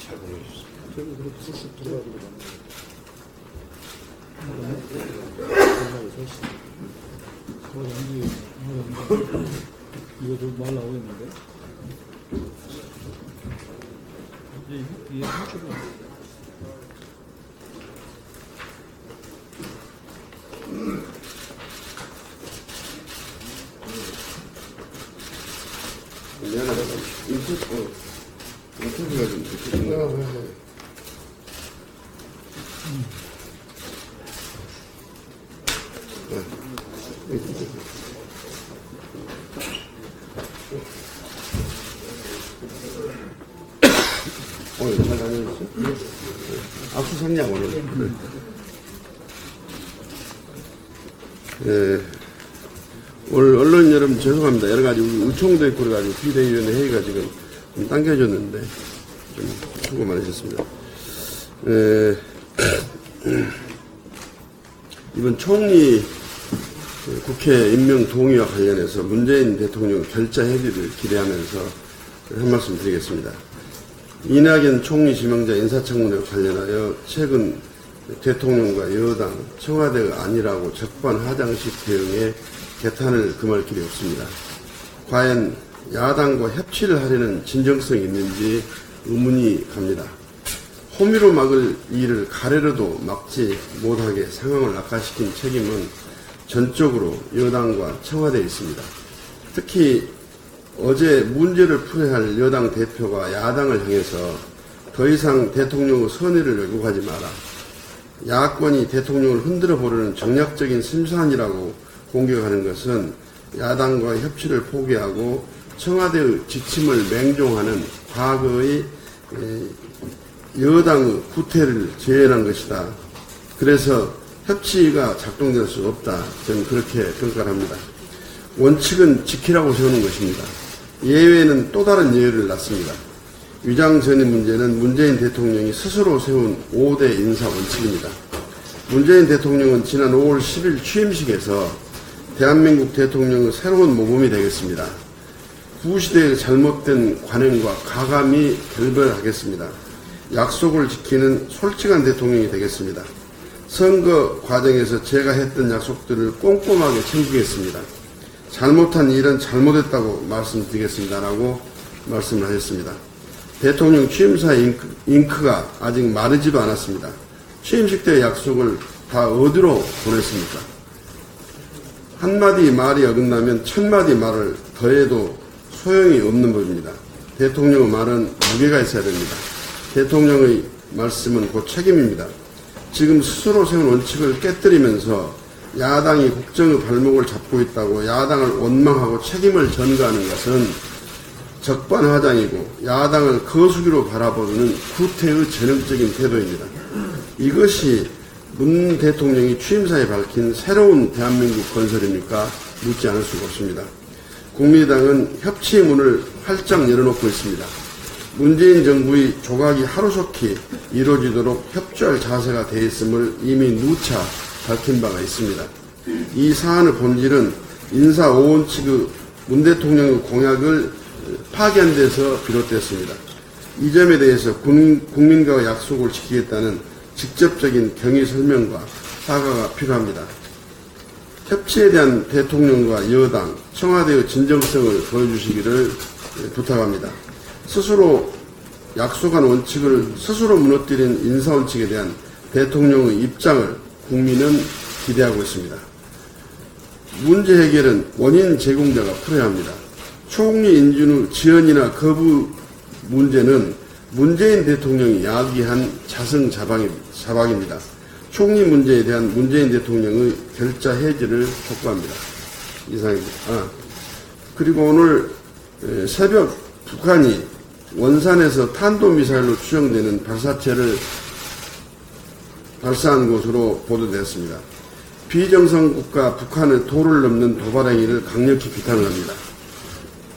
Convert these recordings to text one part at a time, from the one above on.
잘 보내주세요. 이거 좀 말 나오겠는데? 이게 한쪽은 미안하다. 인터뷰가 좀 듣고 오늘 잘 다녀오셨어요? 악수 샀냐, 오늘? 네. 오늘 언론 여러분 죄송합니다. 여러 가지 의총도 있고 그래가지고 비대위원회 회의가 지금 좀 당겨졌는데 좀 수고 많으셨습니다. 이번 총리 국회 임명 동의와 관련해서 문재인 대통령 결자 해지를 기대하면서 한 말씀 드리겠습니다. 이낙연 총리 지명자 인사청문회와 관련하여 최근 대통령과 여당, 청와대가 아니라고 적반하장식 대응에 개탄을 금할 길이 없습니다. 과연 야당과 협치를 하려는 진정성이 있는지 의문이 갑니다. 호미로 막을 일을 가래로도 막지 못하게 상황을 악화시킨 책임은 전적으로 여당과 청와대에 있습니다. 특히 어제 문제를 풀어야 할 여당 대표가 야당을 향해서 더 이상 대통령의 선의를 왜곡하지 마라. 야권이 대통령을 흔들어 보려는 정략적인 심산이라고 공격하는 것은 야당과 협치를 포기하고 청와대의 지침을 맹종하는 과거의 여당의 구태를 재현한 것이다. 그래서 협치가 작동될 수 없다. 저는 그렇게 평가를 합니다. 원칙은 지키라고 세우는 것입니다. 예외는 또 다른 예외를 놨습니다. 위장 전입 문제는 문재인 대통령이 스스로 세운 5대 인사 원칙입니다. 문재인 대통령은 지난 5월 10일 취임식에서 대한민국 대통령의 새로운 모범이 되겠습니다. 구시대의 잘못된 관행과 가감히 결별하겠습니다. 약속을 지키는 솔직한 대통령이 되겠습니다. 선거 과정에서 제가 했던 약속들을 꼼꼼하게 챙기겠습니다. 잘못한 일은 잘못했다고 말씀드리겠습니다라고 말씀을 하셨습니다. 대통령 취임사 잉크가 아직 마르지도 않았습니다. 취임식 때의 약속을 다 어디로 보냈습니까? 한마디 말이 어긋나면 천마디 말을 더해도 소용이 없는 법입니다. 대통령의 말은 무게가 있어야 됩니다. 대통령의 말씀은 곧 책임입니다. 지금 스스로 세운 원칙을 깨뜨리면서 야당이 국정의 발목을 잡고 있다고 야당을 원망하고 책임을 전가하는 것은 적반하장이고 야당을 거수기로 바라보는 구태의 전형적인 태도입니다. 이것이 문 대통령이 취임사에 밝힌 새로운 대한민국 건설입니까? 묻지 않을 수가 없습니다. 국민의당은 협치의 문을 활짝 열어놓고 있습니다. 문재인 정부의 조각이 하루속히 이루어지도록 협조할 자세가 되어 있음을 이미 누차 밝힌 바가 있습니다. 이 사안의 본질은 인사 5원칙의 문 대통령의 공약을 파기한 데서 비롯됐습니다. 이 점에 대해서 국민과의 약속을 지키겠다는 직접적인 경위 설명과 사과가 필요합니다. 협치에 대한 대통령과 여당, 청와대의 진정성을 보여주시기를 부탁합니다. 스스로 약속한 원칙을 스스로 무너뜨린 인사원칙에 대한 대통령의 입장을 국민은 기대하고 있습니다. 문제 해결은 원인 제공자가 풀어야 합니다. 총리 인준의 지연이나 거부 문제는 문재인 대통령이 야기한 자승자박입니다. 총리 문제에 대한 문재인 대통령의 결자 해지를 촉구합니다. 이상입니다. 그리고 오늘 새벽 북한이 원산에서 탄도미사일로 추정되는 발사체를 발사한 것으로 보도되었습니다. 비정상국가 북한의 도를 넘는 도발 행위를 강력히 비판을 합니다.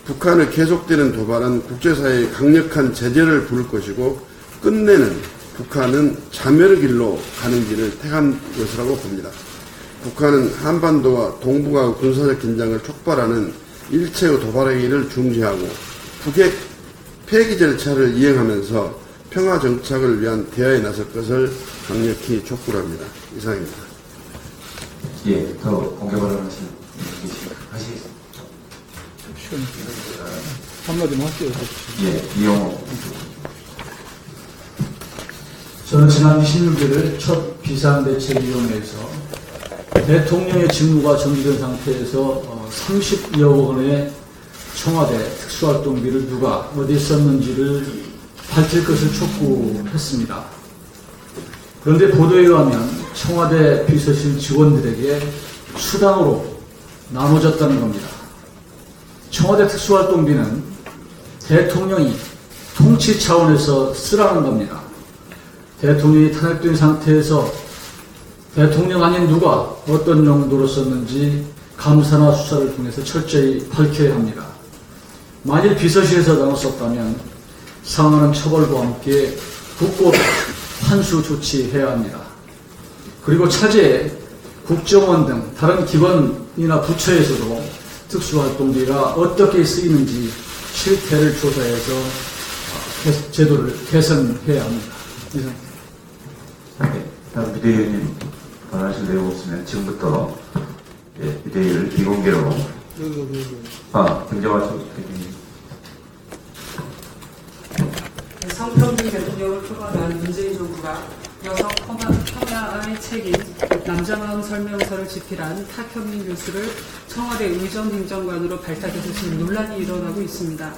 북한의 계속되는 도발은 국제사회의 강력한 제재를 부를 것이고 끝내는 북한은 자멸의 길로 가는 길을 택한 것이라고 봅니다. 북한은 한반도와 동북아 군사적 긴장을 촉발하는 일체의 도발 행위를 중지하고 북핵 폐기 절차를 이행하면서 평화 정착을 위한 대화에 나설 것을 강력히 촉구를 합니다. 이상입니다. 예, 더 공개 발언하시겠습니다. 시간 한마디만 할게요. 예, 이용호. 저는 지난 26일을 첫 비상대책위원회에서 대통령의 직무가 정지된 상태에서 30여 원의 청와대 특수활동비를 누가 어디에 썼는지를 밝힐 것을 촉구했습니다. 그런데 보도에 의하면 청와대 비서실 직원들에게 수당으로 나눠졌다는 겁니다. 청와대 특수활동비는 대통령이 통치 차원에서 쓰라는 겁니다. 대통령이 탄핵된 상태에서 대통령 아닌 누가 어떤 용도로 썼는지 감사나 수사를 통해서 철저히 밝혀야 합니다. 만일 비서실에서 나눴었다면 상하는 처벌과 함께 국고 환수 조치해야 합니다. 그리고 차제에 국정원 등 다른 기관이나 부처에서도 특수활동비가 어떻게 쓰이는지 실태를 조사해서 제도를 개선해야 합니다. 이상. 네, 다음 비대위원님 발언하실 내용 없으면 지금부터 예, 비대위를 비공개로 김정환 대표님. 성평등 대통령을 표방한 문재인 정부가 여성 평화의 책임 남자마음 설명서를 집필한 탁현민 교수를 청와대 의전행정관으로 발탁해서 지금 논란이 일어나고 있습니다.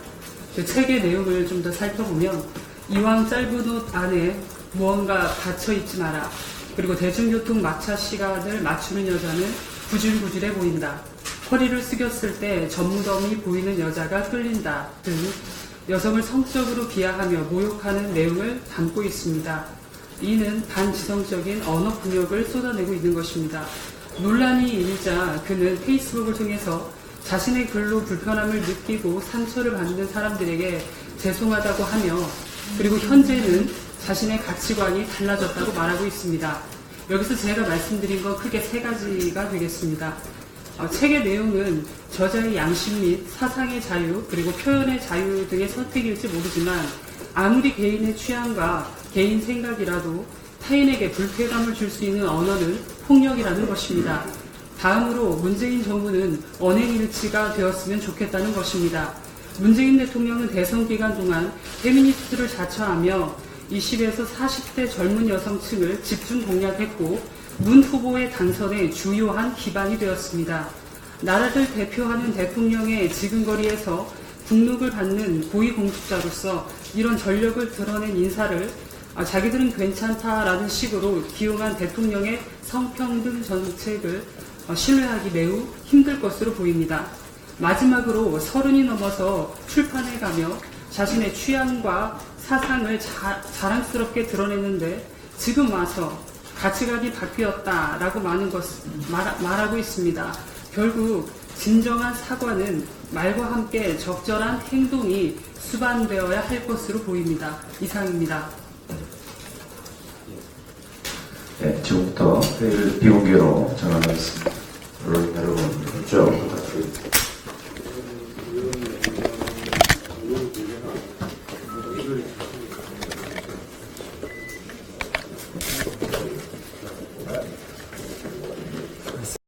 그 책의 내용을 좀 더 살펴보면 이왕 짧은 옷 안에 무언가 닫혀 있지 마라. 그리고 대중교통 막차 시간을 맞추는 여자는 구질구질해 보인다. 허리를 숙였을 때 전무덤이 보이는 여자가 끌린다. 등 여성을 성적으로 비하하며 모욕하는 내용을 담고 있습니다. 이는 반지성적인 언어 분역을 쏟아내고 있는 것입니다. 논란이 일자 그는 페이스북을 통해서 자신의 글로 불편함을 느끼고 상처를 받는 사람들에게 죄송하다고 하며 그리고 현재는 자신의 가치관이 달라졌다고 말하고 있습니다. 여기서 제가 말씀드린 건 크게 세 가지가 되겠습니다. 책의 내용은 저자의 양심 및 사상의 자유 그리고 표현의 자유 등의 선택일지 모르지만 아무리 개인의 취향과 개인 생각이라도 타인에게 불쾌감을 줄 수 있는 언어는 폭력이라는 것입니다. 다음으로 문재인 정부는 언행일치가 되었으면 좋겠다는 것입니다. 문재인 대통령은 대선 기간 동안 페미니스트를 자처하며 20에서 40대 젊은 여성층을 집중 공략했고 문 후보의 당선에 주요한 기반이 되었습니다. 나라를 대표하는 대통령의 지근거리에서 국록을 받는 고위공직자로서 이런 전력을 드러낸 인사를 자기들은 괜찮다라는 식으로 기용한 대통령의 성평등 정책을 신뢰하기 매우 힘들 것으로 보입니다. 마지막으로 30이 넘어서 출판해 가며 자신의 취향과 사상을 자랑스럽게 드러냈는데 지금 와서 가치관이 바뀌었다라고 말하고 있습니다. 결국 진정한 사과는 말과 함께 적절한 행동이 수반되어야 할 것으로 보입니다. 이상입니다. 네, 지금부터 회의를 비공개로 전환하겠습니다. 여러분, 쭉 부탁드립니다.